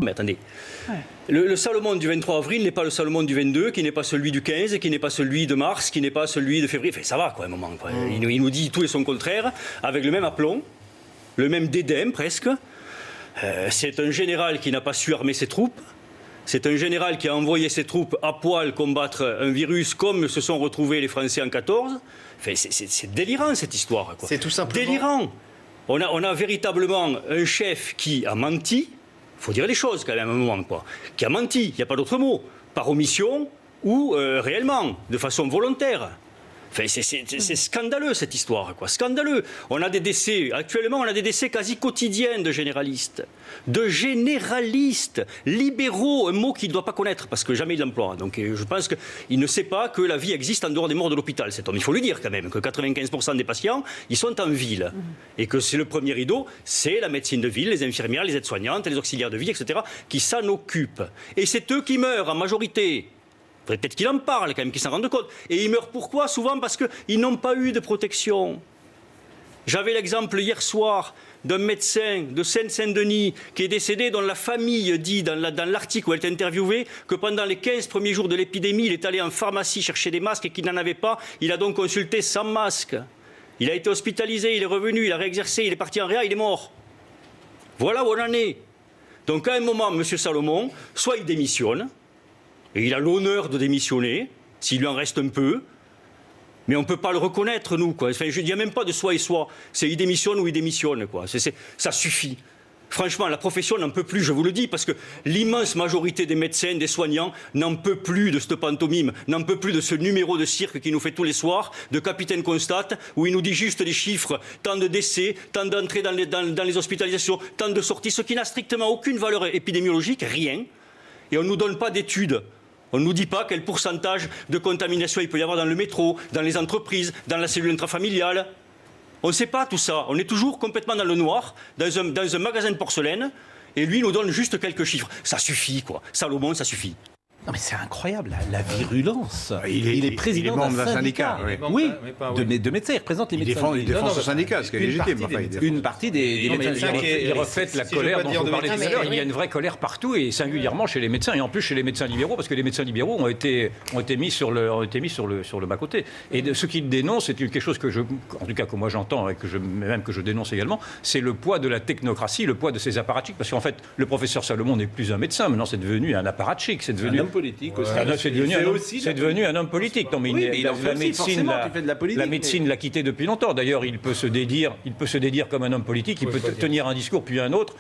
Mais attendez, le Salomon du 23 avril n'est pas le Salomon du 22, qui n'est pas celui du 15, qui n'est pas celui de mars, qui n'est pas celui de février. Enfin, ça va, quoi, à un moment. Quoi. Il nous dit tout et son contraire, avec le même aplomb, le même dédain, presque. C'est un général qui n'a pas su armer ses troupes. C'est un général qui a envoyé ses troupes à poil combattre un virus comme se sont retrouvés les Français en 14. Enfin, c'est délirant, cette histoire. Quoi. C'est tout simplement... Délirant. On a véritablement un chef qui a menti. Il faut dire les choses quand même à un moment, quoi. Qui a menti, il n'y a pas d'autre mot. Par omission ou réellement, de façon volontaire. Enfin, c'est scandaleux cette histoire, quoi. Scandaleux. On a des décès, actuellement, on a des décès quasi quotidiens de généralistes. De généralistes, libéraux, un mot qu'il ne doit pas connaître, parce que jamais il l'emploie. Donc je pense qu'il ne sait pas que la vie existe en dehors des morts de l'hôpital, cet homme. Il faut lui dire quand même que 95% des patients, ils sont en ville. Et que c'est le premier rideau, c'est la médecine de ville, les infirmières, les aides-soignantes, les auxiliaires de vie, etc., qui s'en occupent. Et c'est eux qui meurent en majorité. Peut-être qu'il en parle quand même, qu'il s'en rende compte. Et ils meurent pourquoi? Souvent parce qu'ils n'ont pas eu de protection. J'avais l'exemple hier soir d'un médecin de Seine-Saint-Denis qui est décédé, dont la famille dit dans l'article où elle est interviewée que pendant les 15 premiers jours de l'épidémie, il est allé en pharmacie chercher des masques et qu'il n'en avait pas. Il a donc consulté sans masque. Il a été hospitalisé, il est revenu, il a réexercé, il est parti en réa, il est mort. Voilà où on en est. Donc à un moment, M. Salomon, soit il démissionne, et il a l'honneur de démissionner, s'il lui en reste un peu. Mais on ne peut pas le reconnaître, nous. Quoi. Enfin, il n'y a même pas de soi et soi. C'est il démissionne ou il démissionne. Quoi. Ça suffit. Franchement, la profession n'en peut plus, je vous le dis, parce que l'immense majorité des médecins, des soignants, n'en peut plus de cette pantomime, n'en peut plus de ce numéro de cirque qu'il nous fait tous les soirs, de Capitaine Constate, où il nous dit juste des chiffres, tant de décès, tant d'entrées dans les hospitalisations, tant de sorties, ce qui n'a strictement aucune valeur épidémiologique, rien. Et on ne nous donne pas d'études. On ne nous dit pas quel pourcentage de contamination il peut y avoir dans le métro, dans les entreprises, dans la cellule intrafamiliale. On ne sait pas tout ça. On est toujours complètement dans le noir, dans un magasin de porcelaine, et lui nous donne juste quelques chiffres. Ça suffit, quoi. Salomon, ça suffit. Non mais c'est incroyable, la virulence. Il est président membre d'un syndicat. Oui, de médecins, il représente les médecins. Il défend son syndicat, ce qui est légitime. Une partie des médecins. Il reflète la colère dont vous parlez tout à l'heure. Il y a une vraie colère partout et singulièrement chez les médecins et en plus chez les médecins libéraux parce que les médecins libéraux ont été mis sur le bas-côté. Et ce qu'ils dénoncent, c'est quelque chose que en tout cas que moi j'entends et que je dénonce également, c'est le poids de la technocratie, le poids de ces apparatchiks. Parce qu'en fait, le professeur Salomon n'est plus un médecin, maintenant c'est devenu un apparatchik, c'est devenu politique aussi. C'est devenu un homme politique. Non, mais la médecine l'a quitté depuis longtemps. D'ailleurs, il peut se dédire comme un homme politique, il peut tenir un discours puis un autre.